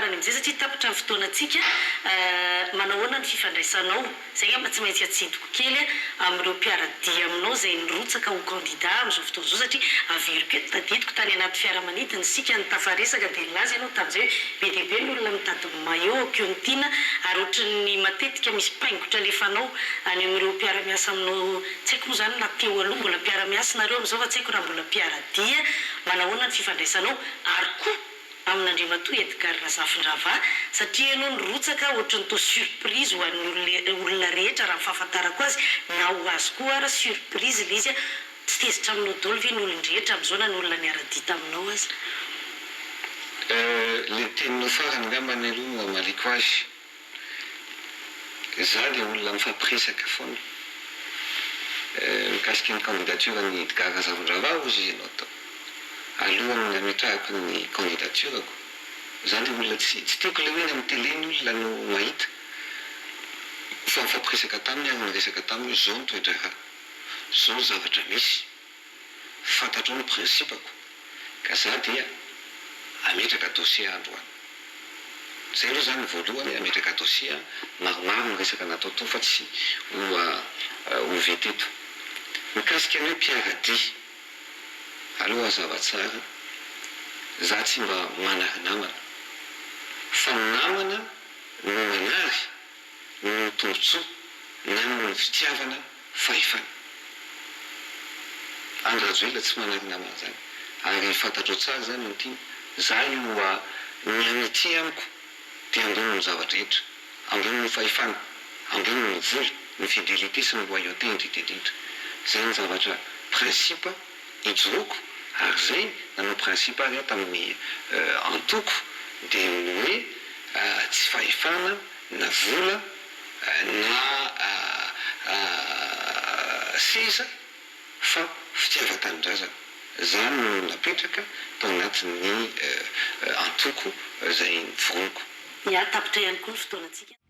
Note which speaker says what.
Speaker 1: farany am'izay satria tapitra ny fotoanantsika manahoana ny fifandraisanao zay nga mba tsy maintsy atsidiko kely amin'ireo mpiaradia aminao zay nirotsaka ho candidat amin'izao fotoana zao satria avery ke tadidiko tany anaty fiaramanidina sika ny tafaresaka dia nilaza ianao tamin'izay hoe be n'olona mitady maillot kiontina ary ohatran'ny matetika misy paingotra lefanao any amin'ireo mpiara-miasa aminao tsy haiko moa zany na teo aloha mbola mpiara-miasa nareo amin'izao fa tsy haiko raha mbola mpiaradia manahoana ny fifandraisanao ary koa amin'Andriamatoa Edgard Razafindravahy satria ianao nirotsaka ohatran'ny to surprise ho an'ny olona rehetra raha fahafantarako azy na ho azy koa ara surprise ilay izy tsy tezitra aminao daholo ve ny olon-drehetra amin'izao na ny olona niara-dia taminao azy
Speaker 2: le teninao farany ngambany aloha maliko azy za dia olona mifampiresaka foana mikasika ny candidature ny Edgard Razafindravahy ozy Jeannot alohan'ny ametrahako ny candidaturako za dia olona tsy tiako le hoe amin'ny télé ny olona no mahita fa mifampiresaka taminy ary niresaka taminy zao ny toetra raha zao zavatra misy fantatrao ny principako ka za dia ametraka dossier androany zay aloha zany voalohany ametraka dossier maromaro ny resaka natao tao fa tsy ho veteto mikasika ny hoe mpiaradia aloha zava tsara za tsy mba manary namana fa namana no manary no tombotsoa na no fitiavana fahefana Andry Rajoelina tsy manary namana zany ary fantatrao tsara zany ny za io ny amitié amiko dia ambony ny zavatra rehetra ambony ny fahefana ambony ny vola ny fidélité sy ny loyauté indrindrindrindra zay ny zavatra principe ijoroako ary zay nanao principe ary tamin'ny antoko dia hoe tsy fahefana na vola na seza fa fitiavan-tanindrazana zany no napetraka tao anatin'ny antoko zay nivoroniko
Speaker 1: ia tapitra ihany koa ny fotoanantsika